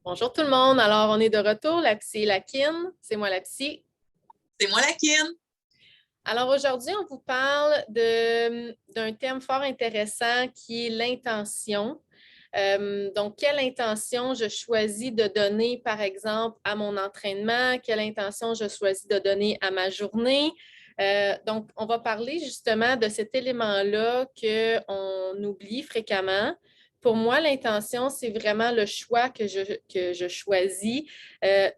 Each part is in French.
Bonjour tout le monde. Alors, on est de retour, la psy et la kin. C'est moi la psy. C'est moi la kin. Alors, aujourd'hui, on vous parle d'un thème fort intéressant qui est l'intention. Donc, quelle intention je choisis de donner, par exemple, à mon entraînement? Quelle intention je choisis de donner à ma journée? Donc, on va parler justement de cet élément-là qu'on oublie fréquemment. Pour moi, l'intention, c'est vraiment le choix que je choisis.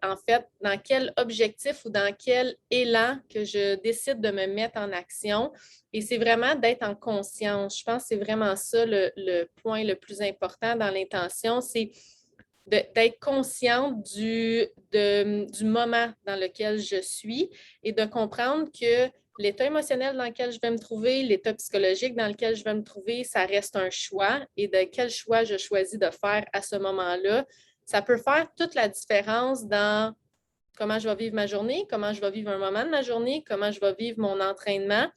En fait, dans quel objectif ou dans quel élan que je décide de me mettre en action. Et c'est vraiment d'être en conscience. Je pense que c'est vraiment ça le point le plus important dans l'intention, c'est d'être consciente du moment dans lequel je suis et de comprendre que l'état émotionnel dans lequel je vais me trouver, l'état psychologique dans lequel je vais me trouver, ça reste un choix et de quel choix je choisis de faire à ce moment-là. Ça peut faire toute la différence dans comment je vais vivre ma journée, comment je vais vivre un moment de ma journée, comment je vais vivre mon entraînement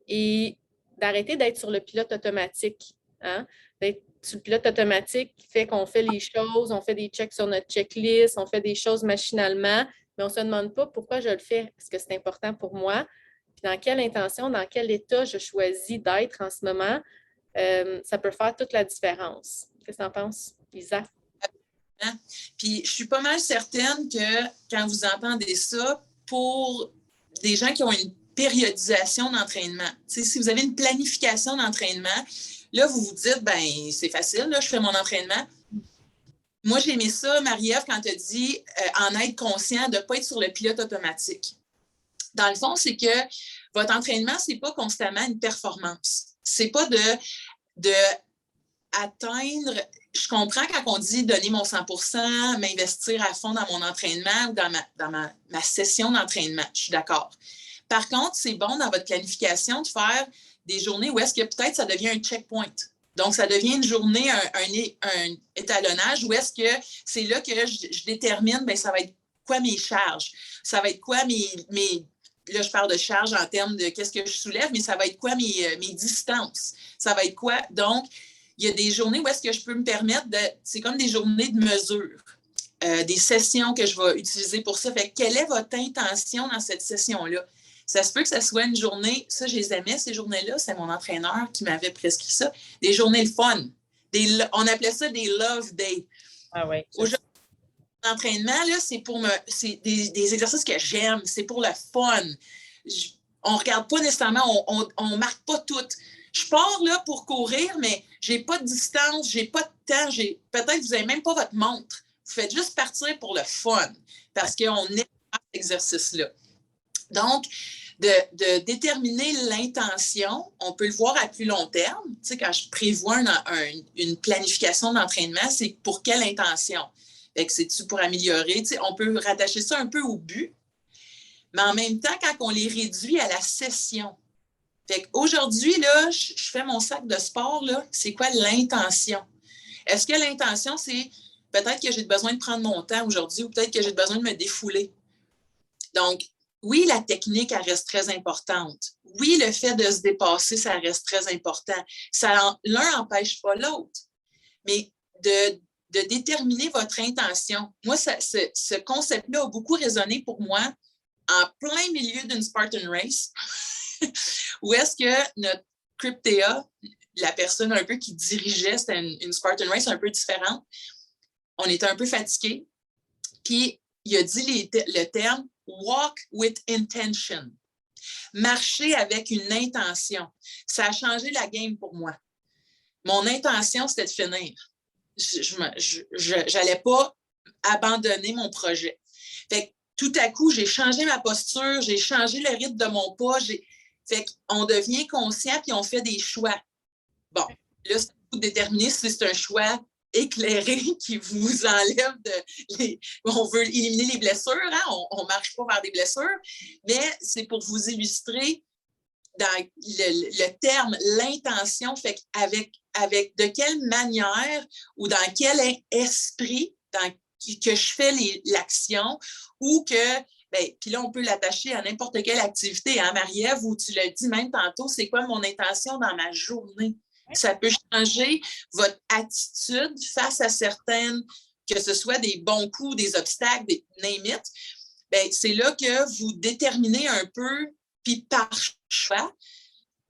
et d'arrêter d'être sur le pilote automatique. Hein? D'être sur le pilote automatique qui fait qu'on fait les choses, on fait des checks sur notre checklist, on fait des choses machinalement, mais on ne se demande pas pourquoi je le fais. Est-ce que c'est important pour moi? Puis dans quelle intention, dans quel état je choisis d'être en ce moment, ça peut faire toute la différence. Qu'est-ce que tu en penses, Lisa? Puis je suis pas mal certaine que quand vous entendez ça, pour des gens qui ont une périodisation d'entraînement, si vous avez une planification d'entraînement, là, vous vous dites, ben c'est facile, là, je fais mon entraînement. Moi, j'ai aimé ça, Marie-Ève, quand tu as dit en être conscient de ne pas être sur le pilote automatique. Dans le fond, c'est que votre entraînement, ce n'est pas constamment une performance. C'est pas de atteindre. Je comprends quand on dit donner mon 100%, m'investir à fond dans mon entraînement ou dans ma session d'entraînement. Je suis d'accord. Par contre, c'est bon dans votre planification de faire des journées où est-ce que peut-être ça devient un checkpoint. Donc, ça devient une journée, un étalonnage où est-ce que c'est là que je détermine, bien, ça va être quoi mes charges? Ça va être quoi mes là, je parle de charge en termes de qu'est-ce que je soulève, mais ça va être quoi mes distances? Ça va être quoi? Donc, il y a des journées où est-ce que je peux me permettre c'est comme des journées de mesure, des sessions que je vais utiliser pour ça. Fait que quelle est votre intention dans cette session-là? Ça se peut que ça soit une journée, ça, je les aimais, ces journées-là, c'est mon entraîneur qui m'avait prescrit ça, des journées le fun. On appelait ça des love days. Ah oui. Aujourd'hui, l'entraînement, là, c'est des exercices que j'aime, c'est pour le fun. On ne regarde pas nécessairement, on ne marque pas tout. Je pars là pour courir, mais je n'ai pas de distance, je n'ai pas de temps, peut-être que vous n'avez même pas votre montre. Vous faites juste partir pour le fun parce qu'on est dans cet exercice-là. Donc, de déterminer l'intention, on peut le voir à plus long terme. Tu sais, quand je prévois une planification d'entraînement, c'est pour quelle intention? Fait que c'est-tu pour améliorer? Tu sais, on peut rattacher ça un peu au but, mais en même temps, quand on les réduit à la session. Fait qu'aujourd'hui, là, je fais mon sac de sport, là, c'est quoi l'intention? Est-ce que l'intention, c'est peut-être que j'ai besoin de prendre mon temps aujourd'hui ou peut-être que j'ai besoin de me défouler? Donc, oui, la technique, elle reste très importante. Oui, le fait de se dépasser, ça reste très important. L'un n'empêche pas l'autre. Mais de déterminer votre intention. Moi, ce concept-là a beaucoup résonné pour moi en plein milieu d'une Spartan Race, où est-ce que notre Cryptea, la personne un peu qui dirigeait, c'était une Spartan Race un peu différente, on était un peu fatigués, puis il a dit le terme « walk with intention ». Marcher avec une intention. Ça a changé la game pour moi. Mon intention, c'était de finir. Je n'allais pas abandonner mon projet. Fait que tout à coup, j'ai changé ma posture, j'ai changé le rythme de mon pas. Fait qu'on devient conscient puis on fait des choix. Bon, là, c'est à vous de déterminer si c'est un choix éclairé qui vous enlève on veut éliminer les blessures, hein? On ne marche pas vers des blessures, mais c'est pour vous illustrer dans le terme, l'intention, fait avec de quelle manière ou dans quel esprit que je fais l'action ou que, puis là, on peut l'attacher à n'importe quelle activité, hein, Marie-Ève, où tu l'as dit même tantôt, c'est quoi mon intention dans ma journée? Ça peut changer votre attitude face à certaines que ce soit des bons coups, des obstacles, des name it, bien, c'est là que vous déterminez un peu, puis par choix,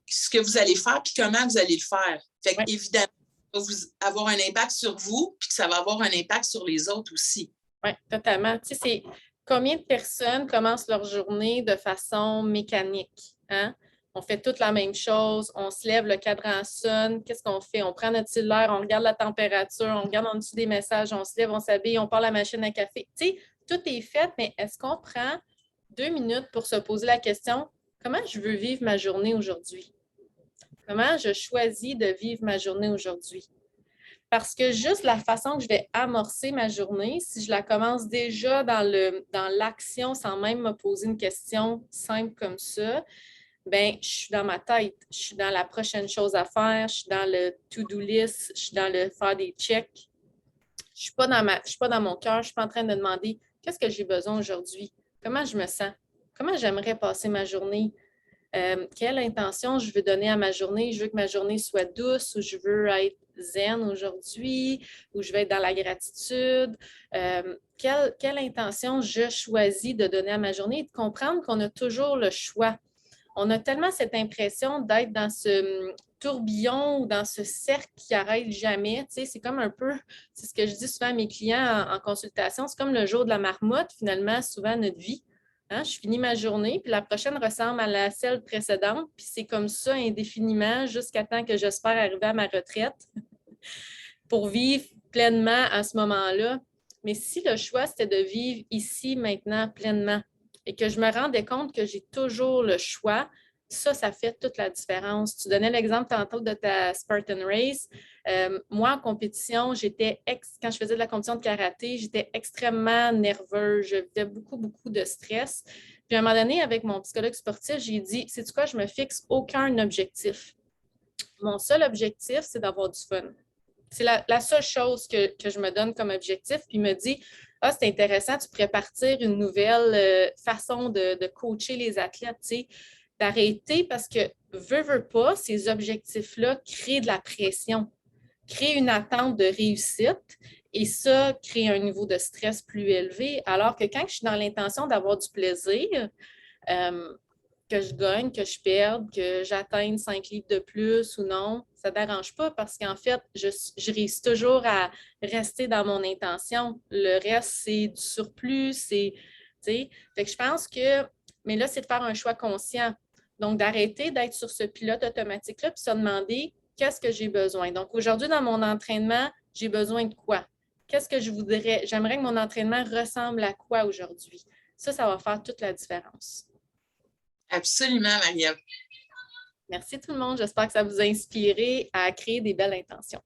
ce que vous allez faire, puis comment vous allez le faire. Fait qu'évidemment, ça va avoir un impact sur vous, puis que ça va avoir un impact sur les autres aussi. Oui, totalement. Tu sais, c'est combien de personnes commencent leur journée de façon mécanique, hein? On fait toute la même chose, on se lève, le cadran sonne, qu'est-ce qu'on fait? On prend notre cellulaire, on regarde la température, on regarde en dessous des messages, on se lève, on s'habille, on part à la machine à café. Tu sais, tout est fait, mais est-ce qu'on prend 2 minutes pour se poser la question, comment je veux vivre ma journée aujourd'hui? Comment je choisis de vivre ma journée aujourd'hui? Parce que juste la façon que je vais amorcer ma journée, si je la commence déjà dans l'action sans même me poser une question simple comme ça, bien, je suis dans ma tête, je suis dans la prochaine chose à faire, je suis dans le to-do list, je suis dans le faire des checks. Je ne suis pas dans mon cœur, je ne suis pas en train de demander qu'est-ce que j'ai besoin aujourd'hui, comment je me sens, comment j'aimerais passer ma journée, quelle intention je veux donner à ma journée. Je veux que ma journée soit douce ou je veux être zen aujourd'hui ou je veux être dans la gratitude. Quelle intention je choisis de donner à ma journée et de comprendre qu'on a toujours le choix. On a tellement cette impression d'être dans ce tourbillon ou dans ce cercle qui n'arrête jamais. Tu sais, c'est comme un peu, c'est ce que je dis souvent à mes clients en consultation, c'est comme le jour de la marmotte, finalement, souvent notre vie. Hein? Je finis ma journée, puis la prochaine ressemble à celle précédente, puis c'est comme ça indéfiniment jusqu'à temps que j'espère arriver à ma retraite pour vivre pleinement à ce moment-là. Mais si le choix, c'était de vivre ici, maintenant, pleinement, et que je me rendais compte que j'ai toujours le choix, ça fait toute la différence. Tu donnais l'exemple tantôt de ta Spartan Race. Moi, en compétition, quand je faisais de la compétition de karaté, j'étais extrêmement nerveuse. Je vivais beaucoup, beaucoup de stress. Puis à un moment donné, avec mon psychologue sportif, j'ai dit, sais-tu quoi, je ne me fixe aucun objectif. Mon seul objectif, c'est d'avoir du fun. C'est la seule chose que je me donne comme objectif. Puis il me dit, ah, c'est intéressant, tu pourrais partir une nouvelle façon de coacher les athlètes, tu sais, d'arrêter parce que, veux pas, ces objectifs-là créent de la pression, créent une attente de réussite et ça crée un niveau de stress plus élevé. Alors que quand je suis dans l'intention d'avoir du plaisir, que je gagne, que je perde, que j'atteigne 5 livres de plus ou non, ça ne dérange pas parce qu'en fait, je réussis toujours à rester dans mon intention. Le reste, c'est du surplus, c'est, tu sais, fait que je pense que, mais là, c'est de faire un choix conscient. Donc, d'arrêter d'être sur ce pilote automatique-là puis se demander qu'est-ce que j'ai besoin. Donc, aujourd'hui, dans mon entraînement, j'ai besoin de quoi? Qu'est-ce que je voudrais? J'aimerais que mon entraînement ressemble à quoi aujourd'hui? Ça va faire toute la différence. Absolument, Marie-Ève. Merci tout le monde. J'espère que ça vous a inspiré à créer des belles intentions.